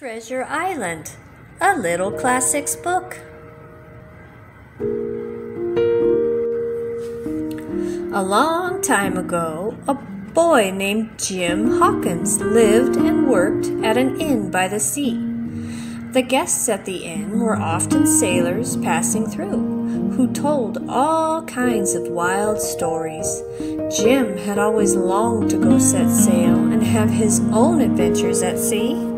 Treasure Island, a little classics book. A long time ago, a boy named Jim Hawkins lived and worked at an inn by the sea. The guests at the inn were often sailors passing through, who told all kinds of wild stories. Jim had always longed to go set sail and have his own adventures at sea.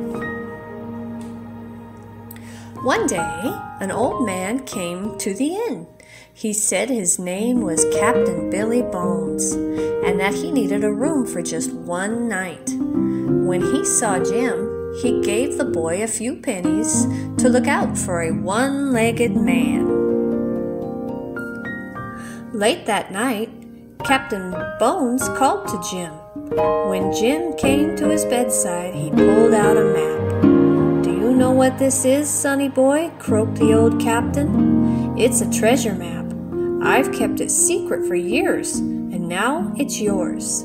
One day, an old man came to the inn. He said his name was Captain Billy Bones, and that he needed a room for just one night. When he saw Jim, he gave the boy a few pennies to look out for a one-legged man. Late that night, Captain Bones called to Jim. When Jim came to his bedside, he pulled out a map. "You know what this is, sonny boy?" croaked the old captain. "It's a treasure map. I've kept it secret for years, and now it's yours."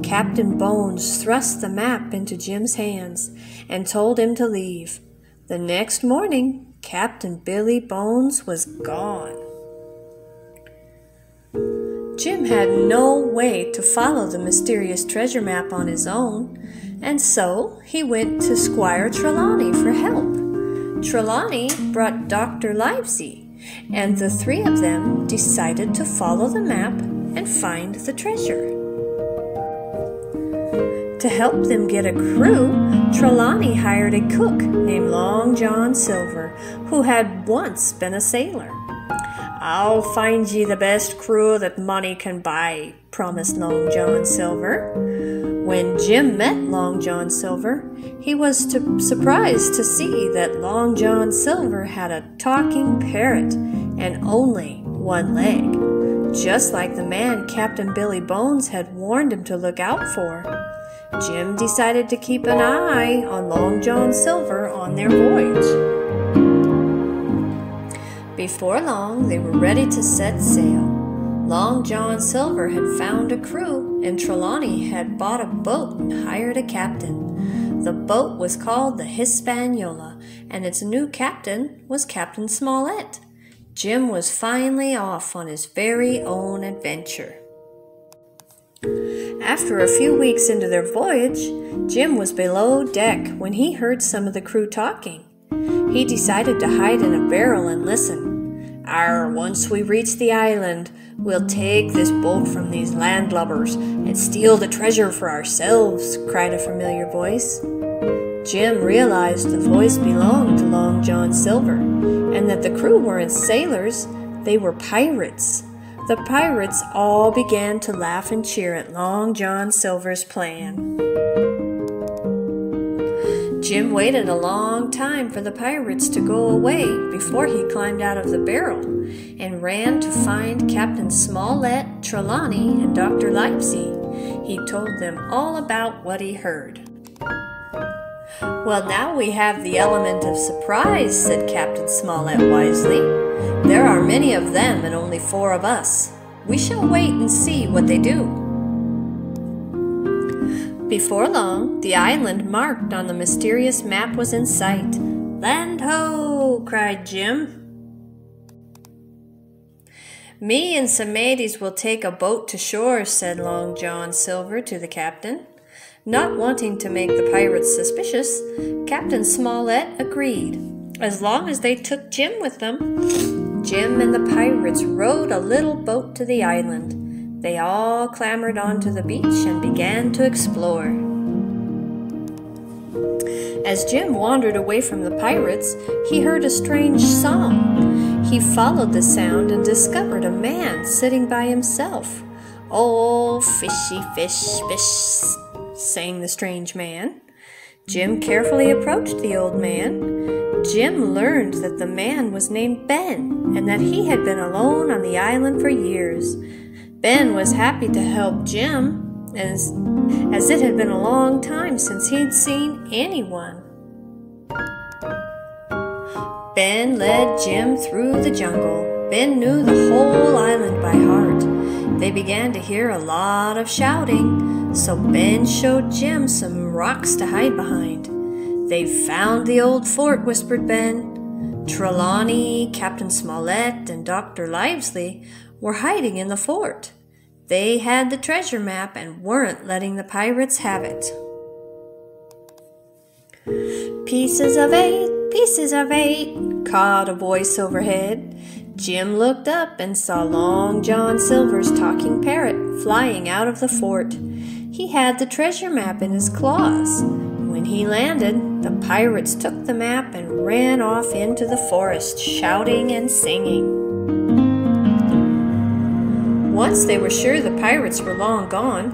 Captain Bones thrust the map into Jim's hands and told him to leave. The next morning, Captain Billy Bones was gone. Jim had no way to follow the mysterious treasure map on his own, and so he went to Squire Trelawney for help. Trelawney brought Dr. Livesey, and the three of them decided to follow the map and find the treasure. To help them get a crew, Trelawney hired a cook named Long John Silver, who had once been a sailor. "I'll find ye the best crew that money can buy," promised Long John Silver. When Jim met Long John Silver, he was surprised to see that Long John Silver had a talking parrot and only one leg, just like the man Captain Billy Bones had warned him to look out for. Jim decided to keep an eye on Long John Silver on their voyage. Before long, they were ready to set sail. Long John Silver had found a crew, and Trelawney had bought a boat and hired a captain. The boat was called the Hispaniola, and its new captain was Captain Smollett. Jim was finally off on his very own adventure. After a few weeks into their voyage, Jim was below deck when he heard some of the crew talking. He decided to hide in a barrel and listen. Once we reach the island, we'll take this boat from these landlubbers and steal the treasure for ourselves," cried a familiar voice. Jim realized the voice belonged to Long John Silver, and that the crew weren't sailors, they were pirates. The pirates all began to laugh and cheer at Long John Silver's plan. Jim waited a long time for the pirates to go away before he climbed out of the barrel and ran to find Captain Smollett, Trelawney, and Dr. Livesey. He told them all about what he heard. "Well, now we have the element of surprise," said Captain Smollett wisely. "There are many of them and only 4 of us. We shall wait and see what they do." Before long, the island marked on the mysterious map was in sight. "Land ho!" cried Jim. "Me and some mateys will take a boat to shore," said Long John Silver to the captain. Not wanting to make the pirates suspicious, Captain Smollett agreed, as long as they took Jim with them. Jim and the pirates rowed a little boat to the island. They all clambered onto the beach and began to explore. As Jim wandered away from the pirates, he heard a strange song. He followed the sound and discovered a man sitting by himself. "Oh, fishy fish, fish," sang the strange man. Jim carefully approached the old man. Jim learned that the man was named Ben, and that he had been alone on the island for years. Ben was happy to help Jim, as it had been a long time since he'd seen anyone. Ben led Jim through the jungle. Ben knew the whole island by heart. They began to hear a lot of shouting, so Ben showed Jim some rocks to hide behind. "They've found the old fort," whispered Ben. Trelawney, Captain Smollett, and Dr. Livesey were hiding in the fort. They had the treasure map and weren't letting the pirates have it. "Pieces of eight," cawed a voice overhead. Jim looked up and saw Long John Silver's talking parrot flying out of the fort. He had the treasure map in his claws. When he landed, the pirates took the map and ran off into the forest, shouting and singing. Once they were sure the pirates were long gone,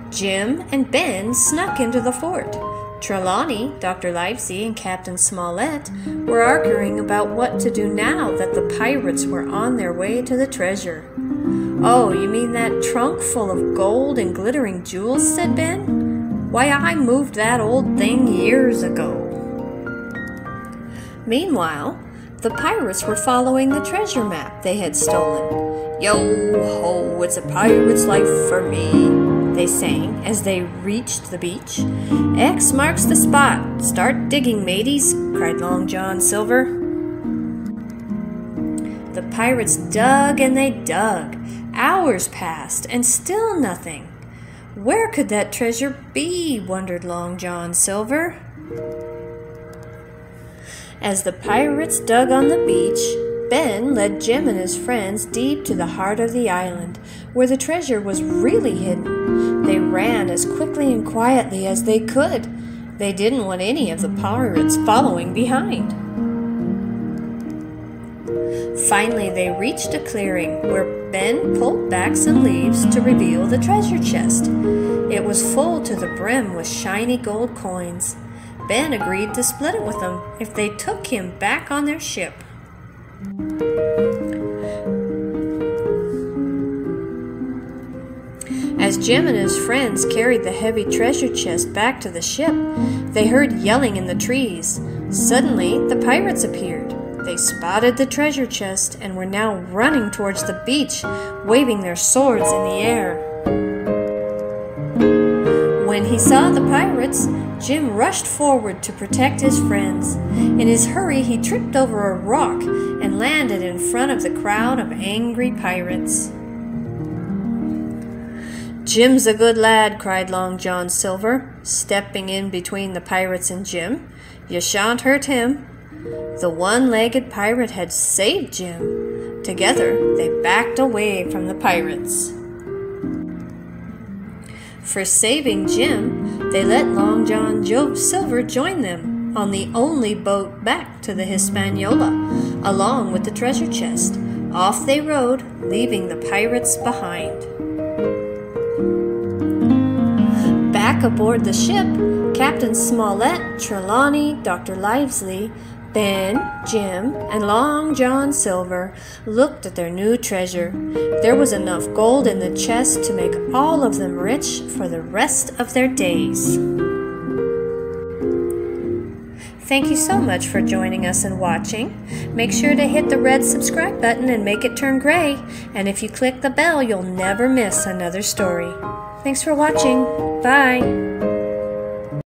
Jim and Ben snuck into the fort. Trelawney, Dr. Livesey, and Captain Smollett were arguing about what to do now that the pirates were on their way to the treasure. "Oh, you mean that trunk full of gold and glittering jewels?" said Ben. "Why, I moved that old thing years ago." Meanwhile, the pirates were following the treasure map they had stolen. "Yo-ho, it's a pirate's life for me," they sang as they reached the beach. "X marks the spot. Start digging, mateys," cried Long John Silver. The pirates dug and they dug. Hours passed and still nothing. Where could that treasure be, wondered Long John Silver. As the pirates dug on the beach, Ben led Jim and his friends deep to the heart of the island, where the treasure was really hidden. They ran as quickly and quietly as they could. They didn't want any of the pirates following behind. Finally, they reached a clearing where Ben pulled back some leaves to reveal the treasure chest. It was full to the brim with shiny gold coins. Ben agreed to split it with them if they took him back on their ship. As Jim and his friends carried the heavy treasure chest back to the ship, they heard yelling in the trees. Suddenly, the pirates appeared. They spotted the treasure chest and were now running towards the beach, waving their swords in the air. When he saw the pirates, Jim rushed forward to protect his friends. In his hurry, he tripped over a rock and landed in front of the crowd of angry pirates. "Jim's a good lad," cried Long John Silver, stepping in between the pirates and Jim. "You shan't hurt him." The one-legged pirate had saved Jim. Together, they backed away from the pirates. For saving Jim, they let Long John Silver join them on the only boat back to the Hispaniola, along with the treasure chest. Off they rode, leaving the pirates behind. Back aboard the ship, Captain Smollett, Trelawney, Dr. Livesey, Ben, Jim, and Long John Silver looked at their new treasure. There was enough gold in the chest to make all of them rich for the rest of their days. Thank you so much for joining us and watching. Make sure to hit the red subscribe button and make it turn gray. And if you click the bell, you'll never miss another story. Thanks for watching. Bye.